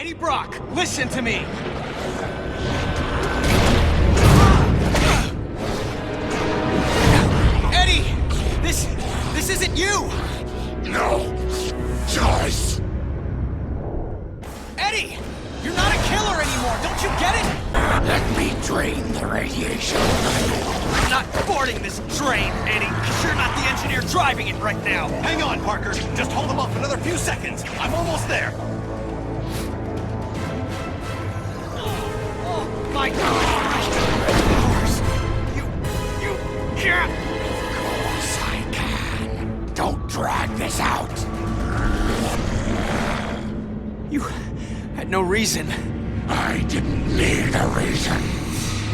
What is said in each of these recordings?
Eddie Brock, listen to me! Eddie! This isn't you! No choice! Eddie! You're not a killer anymore, don't you get it? Let me drain the radiation. I'm not boarding this train, Eddie, because you're not the engineer driving it right now. Hang on, Parker. Just hold him up another few seconds. I'm almost there. Oh my God! You can't! Of course I can. Don't drag this out. You had no reason. I didn't need a reason,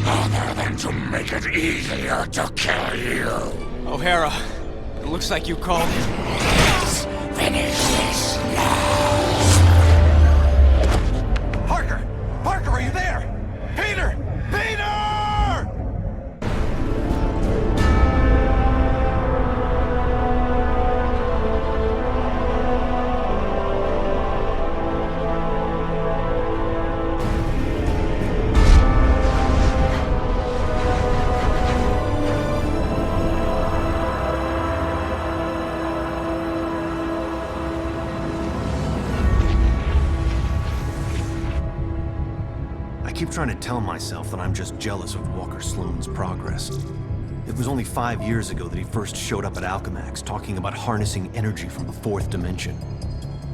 other than to make it easier to kill you. O'Hara, it looks like you called it. Let's finish this now. Parker! Parker, are you there? Peter! Peter! I keep trying to tell myself that I'm just jealous of Walker Sloan's progress. It was only 5 years ago that he first showed up at Alchemax, talking about harnessing energy from the fourth dimension.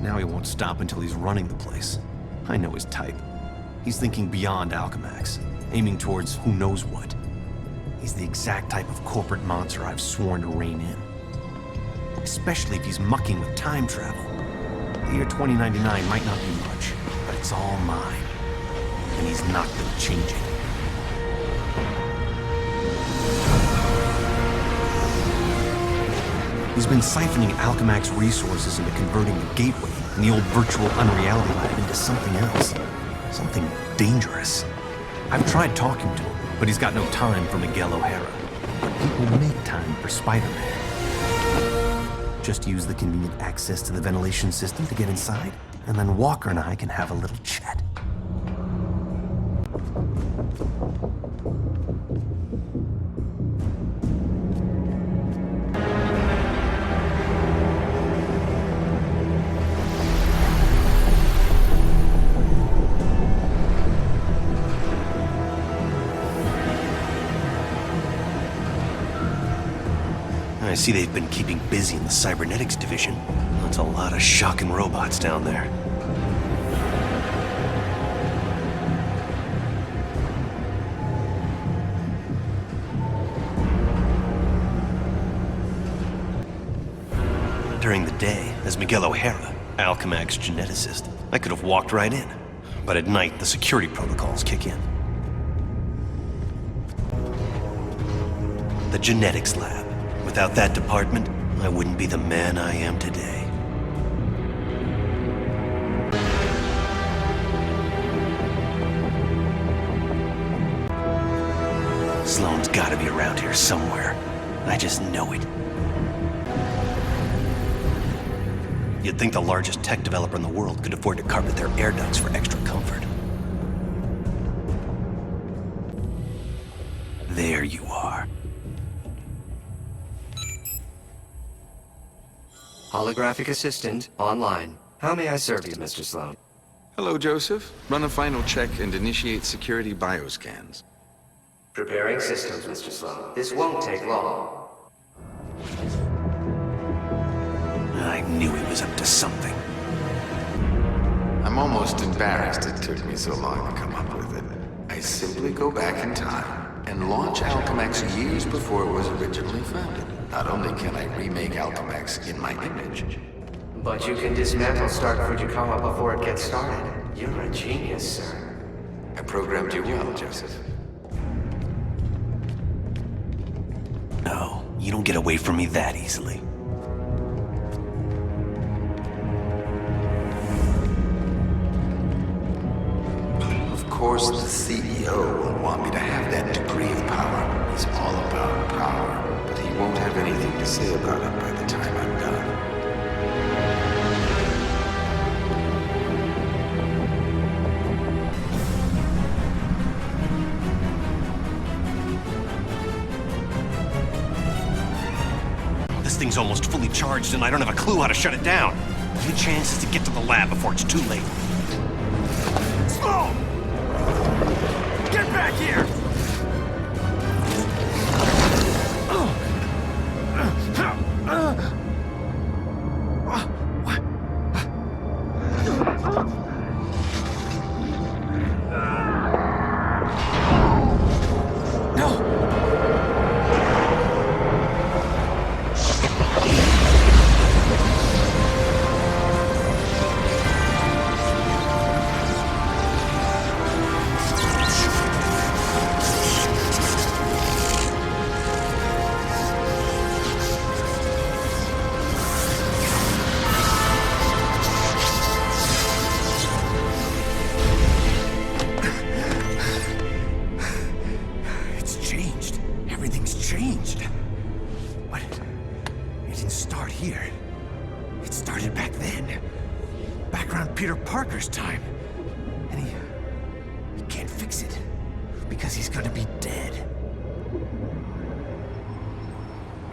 Now he won't stop until he's running the place. I know his type. He's thinking beyond Alchemax, aiming towards who knows what. He's the exact type of corporate monster I've sworn to rein in. Especially if he's mucking with time travel. The year 2099 might not be much, but it's all mine. And he's not gonna change it. He's been siphoning Alchemax resources into converting the Gateway and the old virtual unreality lab into something else. Something dangerous. I've tried talking to him, but he's got no time for Miguel O'Hara. But he will make time for Spider-Man. Just use the convenient access to the ventilation system to get inside, and then Walker and I can have a little chat. I see they've been keeping busy in the cybernetics division. That's a lot of shocking robots down there. During the day, as Miguel O'Hara, Alchemax geneticist, I could have walked right in. But at night, the security protocols kick in. The genetics lab. Without that department, I wouldn't be the man I am today. Sloan's gotta be around here somewhere. I just know it. You'd think the largest tech developer in the world could afford to carpet their air ducts for extra comfort. There you are. Holographic assistant online. How may I serve you, Mr. Sloan? Hello, Joseph. Run a final check and initiate security bioscans. Preparing systems, Mr. Sloan. This won't take long. I knew he was up to something. I'm almost embarrassed it took me so long to come up with it. I simply go back in time and launch Alchemax years before it was originally founded. Not only can I remake Alchemax in my image, But you can dismantle Stark Fujikawa before it gets started. You're a genius, sir. I programmed you well, Joseph. No, you don't get away from me that easily. Of course, the CEO will want me to have that degree of power. He's all about power, but he won't have anything to say about it by the time I'm done. thing's almost fully charged and I don't have a clue how to shut it down. The only chance is to get to the lab before it's too late. Slow! Get back here!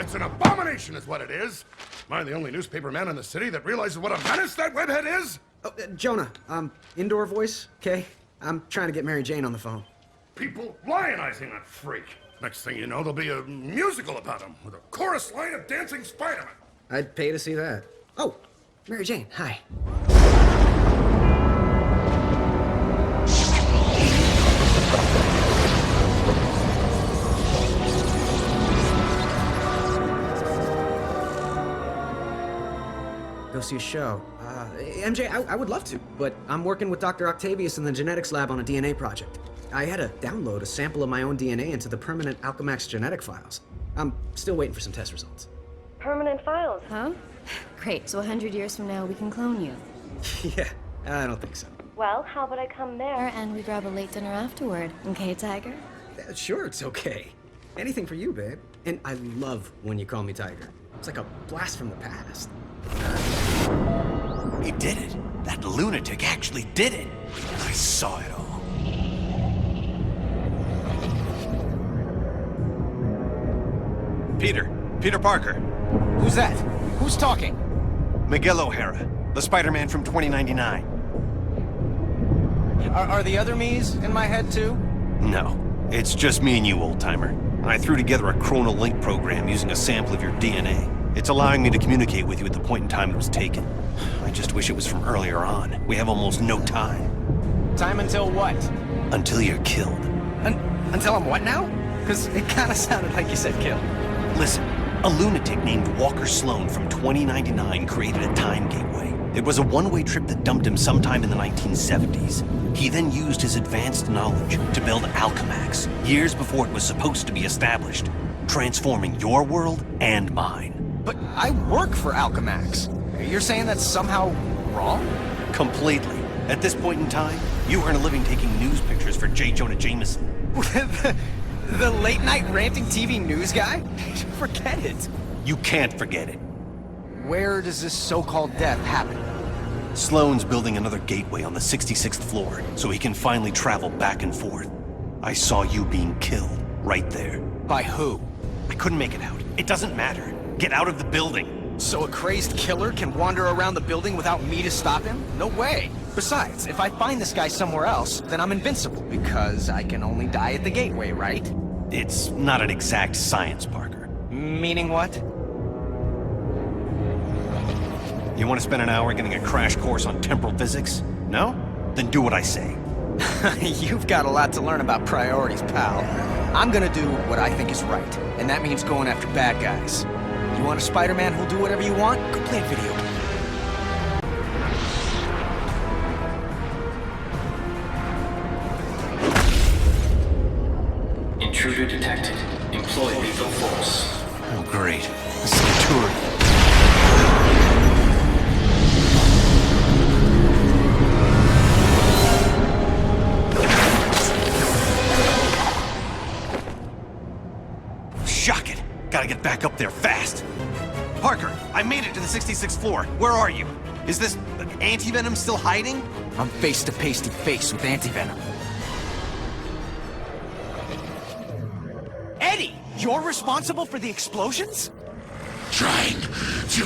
It's an abomination is what it is. Am I the only newspaper man in the city that realizes what a menace that webhead is? Oh, Jonah, indoor voice, okay? I'm trying to get Mary Jane on the phone. People lionizing that freak. Next thing you know, there'll be a musical about him with a chorus line of dancing Spiderman. I'd pay to see that. Oh, Mary Jane, hi. Go see a show. MJ, I would love to, but I'm working with Dr. Octavius in the genetics lab on a DNA project. I had to download a sample of my own DNA into the permanent Alchemax genetic files. I'm still waiting for some test results. Permanent files, huh? Great, so 100 years from now we can clone you. Yeah, I don't think so. Well, how about I come there and we grab a late dinner afterward, okay, Tiger? Sure, it's okay. Anything for you, babe. And I love when you call me Tiger. It's like a blast from the past. He did it. That lunatic actually did it. I saw it all. Peter Parker. Who's that? Who's talking? Miguel O'Hara, the Spider-Man from 2099. Are the other me's in my head too? No, it's just me and you, old-timer. I threw together a chronal link program using a sample of your DNA. It's allowing me to communicate with you at the point in time it was taken. I just wish it was from earlier on. We have almost no time. Time until what? Until you're killed. Until I'm what now? Because it kind of sounded like you said kill. Listen, a lunatic named Walker Sloan from 2099 created a time gateway. It was a one-way trip that dumped him sometime in the 1970s. He then used his advanced knowledge to build Alchemax, years before it was supposed to be established, transforming your world and mine. But I work for Alchemax. You're saying that's somehow wrong? Completely. At this point in time, you earn a living taking news pictures for J. Jonah Jameson. The late-night ranting TV news guy? Forget it. You can't forget it. Where does this so-called death happen? Sloan's building another gateway on the 66th floor, so he can finally travel back and forth. I saw you being killed, right there. By who? I couldn't make it out. It doesn't matter. Get out of the building. So a crazed killer can wander around the building without me to stop him? No way. Besides, if I find this guy somewhere else, then I'm invincible, because I can only die at the gateway, right? It's not an exact science, Parker. Meaning what? You want to spend an hour getting a crash course on temporal physics? No? Then do what I say. You've got a lot to learn about priorities, pal. I'm gonna do what I think is right, and that means going after bad guys. You want a Spider-Man who'll do whatever you want? Go play a video game. Intruder detected. Employ lethal force. Oh, great. This is the tour. Shock it! Gotta get back up there fast. Parker, I made it to the 66th floor. Where are you? Is this anti-venom still hiding? I'm face to face with anti-venom. Eddie, you're responsible for the explosions? trying to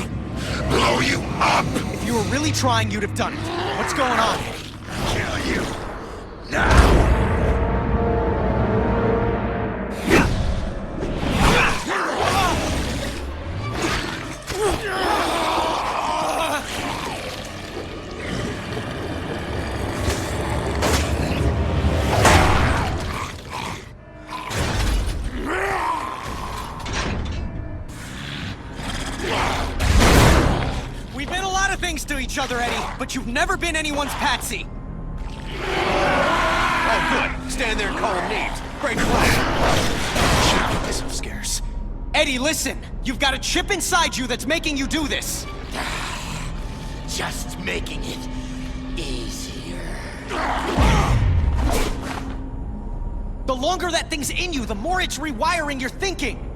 blow you up. If you were really trying, you'd have done it. What's going on? Kill you now. We've been a lot of things to each other, Eddie, but you've never been anyone's patsy. Oh, good. Stand there and call him names. Great play. Should get this scarce. Eddie, listen! You've got a chip inside you that's making you do this! Just making it easier. The longer that thing's in you, the more it's rewiring your thinking!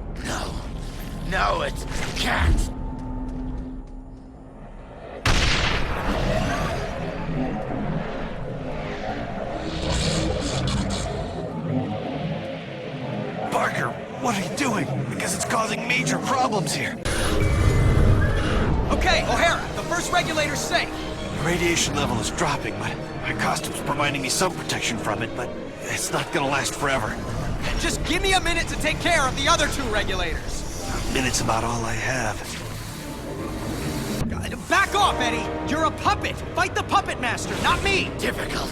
No, it can't. Parker, what are you doing? Because it's causing major problems here. Okay, O'Hara, the first regulator's safe. The radiation level is dropping, but my costume's providing me some protection from it, but it's not gonna last forever. Just give me a minute to take care of the other two regulators. A minute's about all I have. Back off, Eddie! You're a puppet! Fight the puppet master, not me! Difficult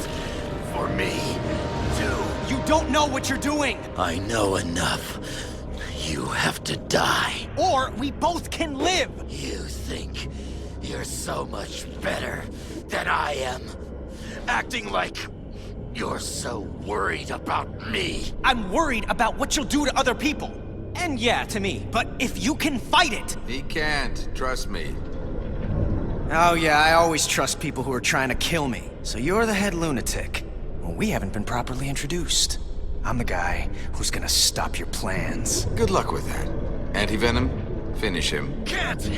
for me, too. You don't know what you're doing! I know enough. You have to die. Or we both can live! You think you're so much better than I am. Acting like you're so worried about me. I'm worried about what you'll do to other people. And yeah, to me. But if you can fight it... He can't, trust me. Oh yeah, I always trust people who are trying to kill me. So you're the head lunatic. Well, we haven't been properly introduced. I'm the guy who's gonna stop your plans. Good luck with that. Anti-venom, finish him. Can't.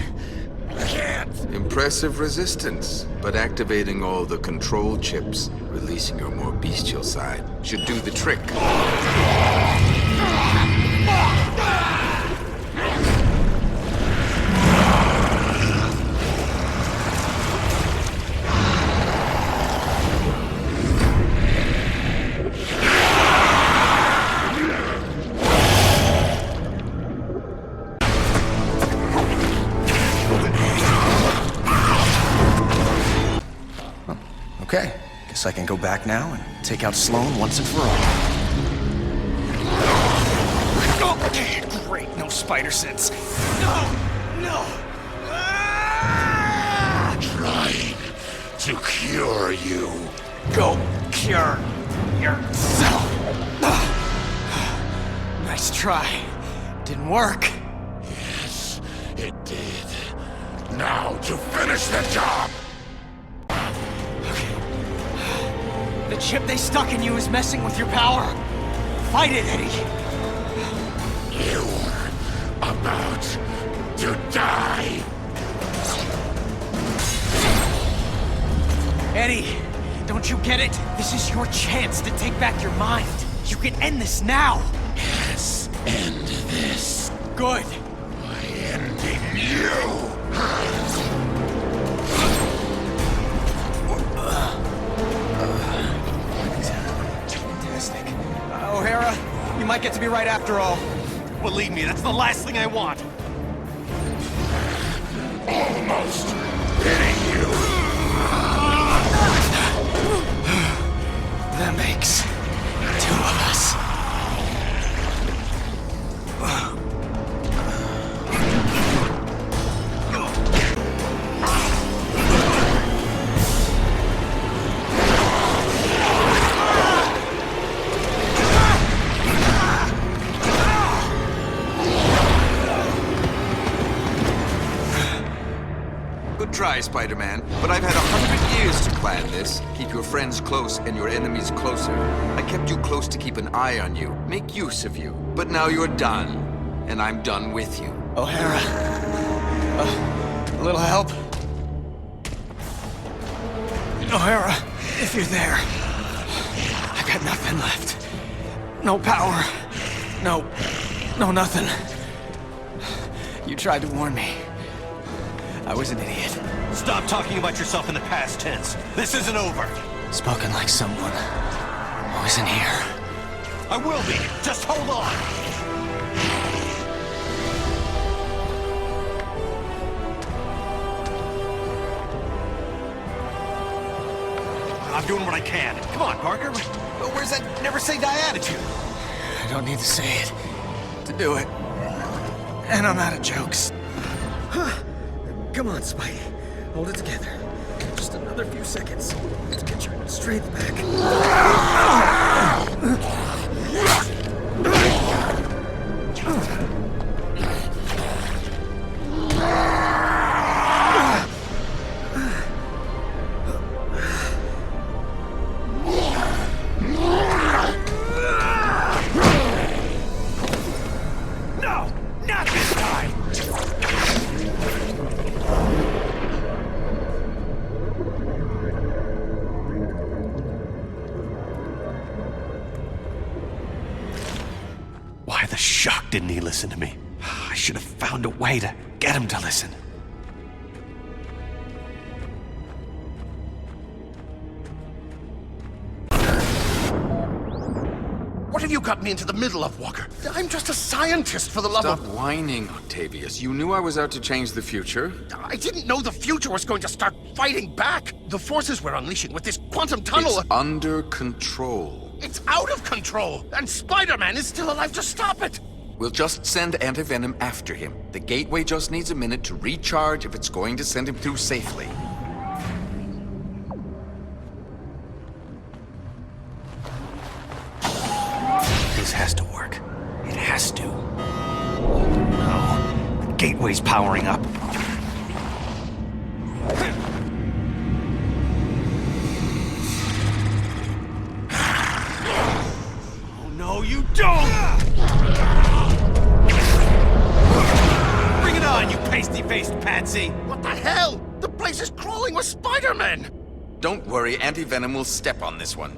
Impressive resistance, but activating all the control chips, releasing your more bestial side, should do the trick. Okay, guess I can go back now and take out Sloan once and for all. Oh, great, no spider sense. No! Ah! Trying to cure you. Go cure yourself. Nice try. Didn't work. Yes, it did. Now to finish the job. The chip they stuck in you is messing with your power. Fight it, Eddie. You're about to die. Eddie, don't you get it? This is your chance to take back your mind. You can end this now. Yes, end this. Good. By ending you. Fantastic. O'Hara, you might get to be right after all. Believe me, that's the last thing I want. Almost hitting you. That makes two of us. Good try, Spider-Man, but I've had 100 years to plan this. Keep your friends close and your enemies closer. I kept you close to keep an eye on you, make use of you. But now you're done, and I'm done with you. O'Hara, a little help? O'Hara, if you're there, I've got nothing left. No power, no nothing. You tried to warn me. I was an idiot. Stop talking about yourself in the past tense. This isn't over. Spoken like someone who isn't here. I will be. Just hold on. I'm doing what I can. Come on, Parker. Where's that never say die attitude? I don't need to say it to do it. And I'm out of jokes. Come on, Spidey. Hold it together. Just another few seconds to get your strength back. No! Not this time! Why the shuck didn't he listen to me? I should have found a way to get him to listen. What have you got me into the middle of, Walker? I'm just a scientist, for the love Stop of... whining, Octavius. You knew I was out to change the future. I didn't know the future was going to start fighting back. The forces we're unleashing with this quantum tunnel... It's under control. It's out of control, and Spider-Man is still alive to stop it. We'll just send Antivenom after him. The gateway just needs a minute to recharge if it's going to send him through safely. This has to work. It has to. No. The gateway's powering up. Oh no, you don't! Bring it on, you pasty-faced patsy! What the hell? The place is crawling with Spider-Man! Don't worry, Antivenom will step on this one.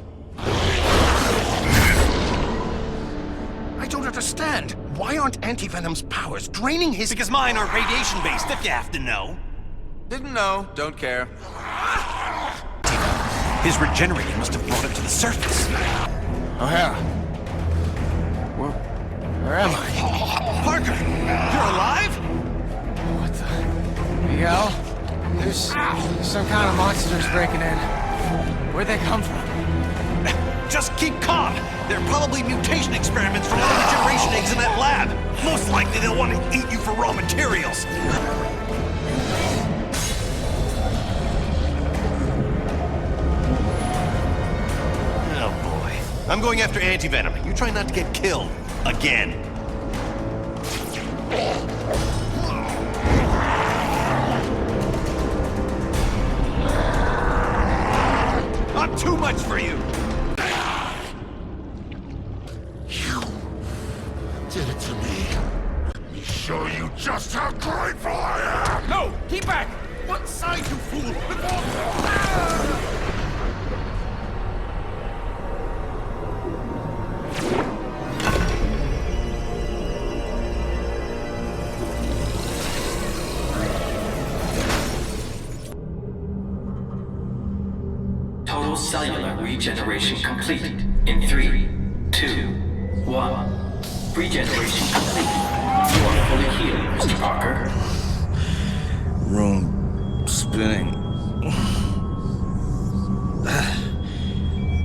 I don't understand. Why aren't Antivenom's powers draining his... Because mine are radiation-based, if you have to know. Didn't know, don't care. His regenerating must have brought it to the surface. Oh, yeah. Where am I? Parker, you're alive? What the hell? There's some kind of monsters breaking in. Where'd they come from? Just keep calm. They're probably mutation experiments from other regeneration eggs in that lab. Most likely they'll want to eat you for raw materials. Oh boy. I'm going after Antivenom. You try not to get killed. Again. I'm too much for you. You did it to me. Let me show you just how grateful I am! No! Keep back! What side, you fool? Total cellular regeneration complete in 3, 2, 1. Regeneration complete. You are fully healed, Mr. Parker. Room spinning.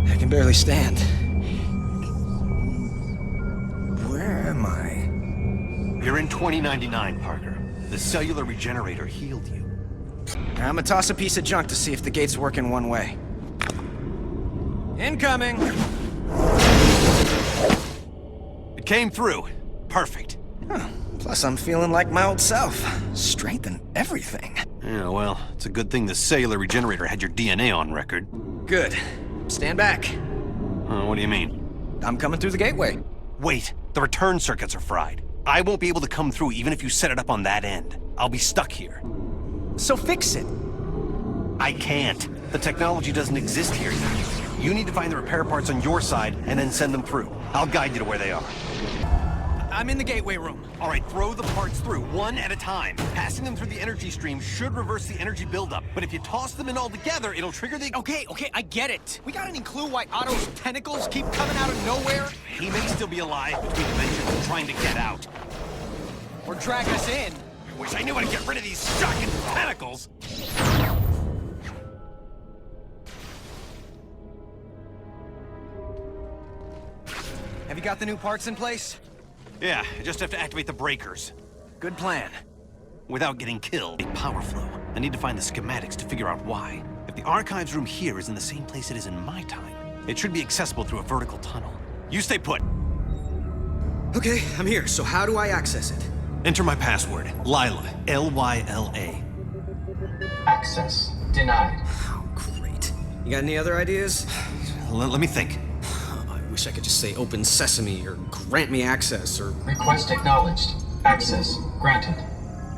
I can barely stand. Where am I? You're in 2099, Parker. The cellular regenerator healed you. I'm gonna toss a piece of junk to see if the gates work in one way. Incoming! It came through. Perfect. Huh. Plus, I'm feeling like my old self. Strength and everything. Yeah, well, it's a good thing the cellular regenerator had your DNA on record. Good. Stand back. What do you mean? I'm coming through the gateway. Wait, the return circuits are fried. I won't be able to come through even if you set it up on that end. I'll be stuck here. So fix it. I can't. The technology doesn't exist here yet. You need to find the repair parts on your side and then send them through. I'll guide you to where they are. I'm in the gateway room. All right, throw the parts through, one at a time. Passing them through the energy stream should reverse the energy buildup. But if you toss them in all together, it'll trigger the... Okay, I get it. We got any clue why Otto's tentacles keep coming out of nowhere? He may still be alive between dimensions and trying to get out. Or drag us in. I wish I knew how to get rid of these shocking tentacles. Have you got the new parts in place? Yeah, I just have to activate the breakers. Good plan. Without getting killed. A power flow. I need to find the schematics to figure out why. If the archives room here is in the same place it is in my time, it should be accessible through a vertical tunnel. You stay put. Okay, I'm here, so how do I access it? Enter my password. Lila. L-Y-L-A. Access denied. Oh, great. You got any other ideas? Let me think. I wish I could just say open sesame or grant me access or... Request acknowledged. Access granted.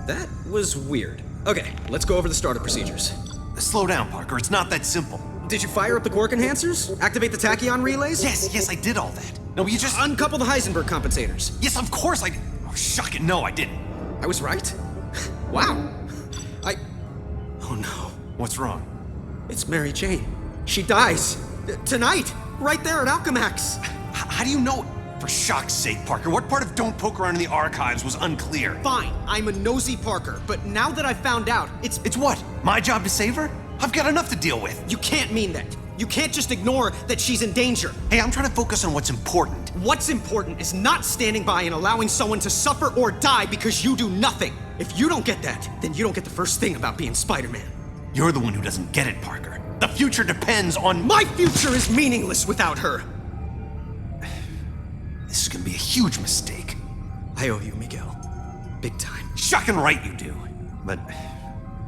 That was weird. Okay, let's go over the startup procedures. Slow down, Parker. It's not that simple. Did you fire up the quark enhancers? Activate the tachyon relays? Yes, I did all that. No, you just... Uncouple the Heisenberg compensators. Yes, of course I... Oh, shocking. No, I didn't. I was right? Wow. Oh no. What's wrong? It's Mary Jane. She dies. Tonight! Right there at Alchemax! How do you know? For shock's sake, Parker, what part of Don't Poke Around in the Archives was unclear? Fine, I'm a nosy Parker, but now that I've found out, it's... It's what? My job to save her? I've got enough to deal with. You can't mean that. You can't just ignore that she's in danger. Hey, I'm trying to focus on what's important. What's important is not standing by and allowing someone to suffer or die because you do nothing. If you don't get that, then you don't get the first thing about being Spider-Man. You're the one who doesn't get it, Parker. The future depends on... My future is meaningless without her! This is gonna be a huge mistake. I owe you, Miguel. Big time. Shocking right you do. But,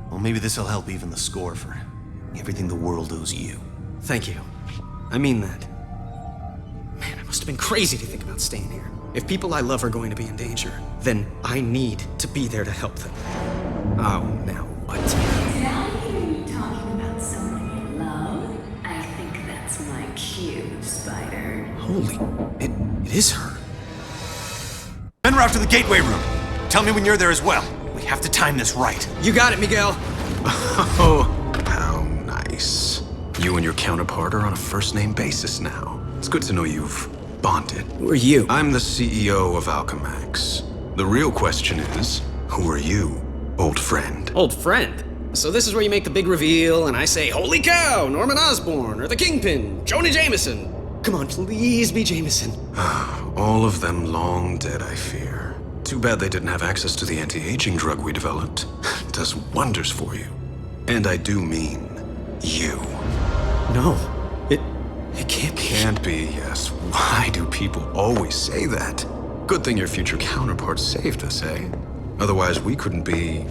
well, maybe this'll help even the score for everything the world owes you. Thank you. I mean that. Man, I must have been crazy to think about staying here. If people I love are going to be in danger, then I need to be there to help them. Oh, now what? Did I hear you talking about someone you love? I think that's my cue, Spider. Holy, it is her. En route to the gateway room. Tell me when you're there as well. We have to time this right. You got it, Miguel. Oh, how nice. You and your counterpart are on a first-name basis now. It's good to know you've bonded. Who are you? I'm the CEO of Alchemax. The real question is, who are you, old friend? Old friend? So this is where you make the big reveal and I say, holy cow, Norman Osborn, or the Kingpin, Jonah Jameson. Come on, please be Jameson. All of them long dead, I fear. Too bad they didn't have access to the anti-aging drug we developed. It does wonders for you. And I do mean you. No, it can't be. Can't be, yes. Why do people always say that? Good thing your future counterpart saved us, eh? Otherwise, we couldn't be...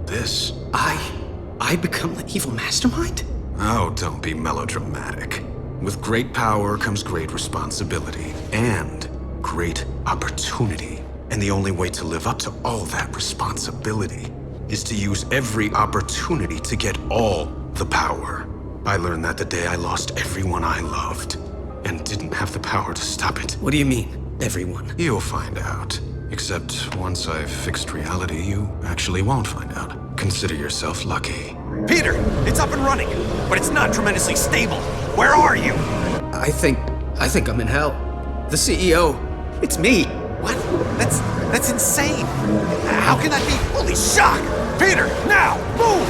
this. I become the evil mastermind? Oh, don't be melodramatic. With great power comes great responsibility and great opportunity. And the only way to live up to all that responsibility is to use every opportunity to get all the power. I learned that the day I lost everyone I loved and didn't have the power to stop it. What do you mean, everyone? You'll find out. Except once I've fixed reality, you actually won't find out. Consider yourself lucky. Peter, it's up and running, but it's not tremendously stable. Where are you? I think I'm in hell. The CEO, it's me. What? That's insane. How can that be? Holy shock! Peter, now! Move!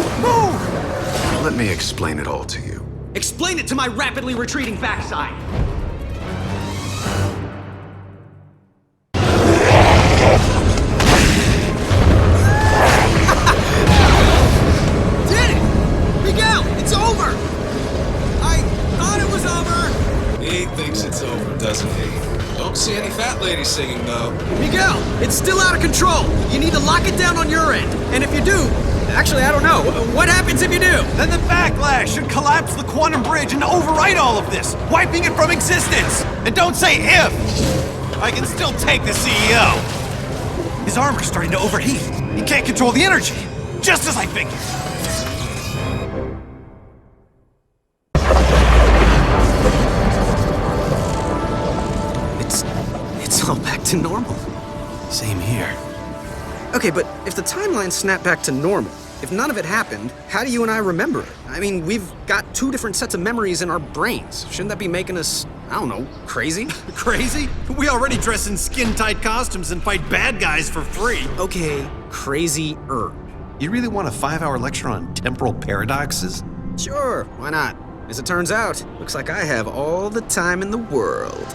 Let me explain it all to you. Explain it to my rapidly retreating backside. Did it! Miguel, it's over! I thought it was over! He thinks it's over, doesn't he? Don't see any fat ladies singing, though. Miguel, it's still out of control. You need to lock it down on your end. And if you do, actually, I don't know. What happens if you do? Then the backlash should collapse the quantum bridge and overwrite all of this, wiping it from existence. And don't say if. I can still take the CEO. His armor's starting to overheat. He can't control the energy. Just as I figured. It's all back to normal. Same here. Okay, but if the timeline snapped back to normal, if none of it happened, how do you and I remember it? I mean, we've got 2 different sets of memories in our brains. Shouldn't that be making us, I don't know, crazy? Crazy? We already dress in skin-tight costumes and fight bad guys for free. Okay, crazy-er. You really want a 5-hour lecture on temporal paradoxes? Sure, why not? As it turns out, looks like I have all the time in the world.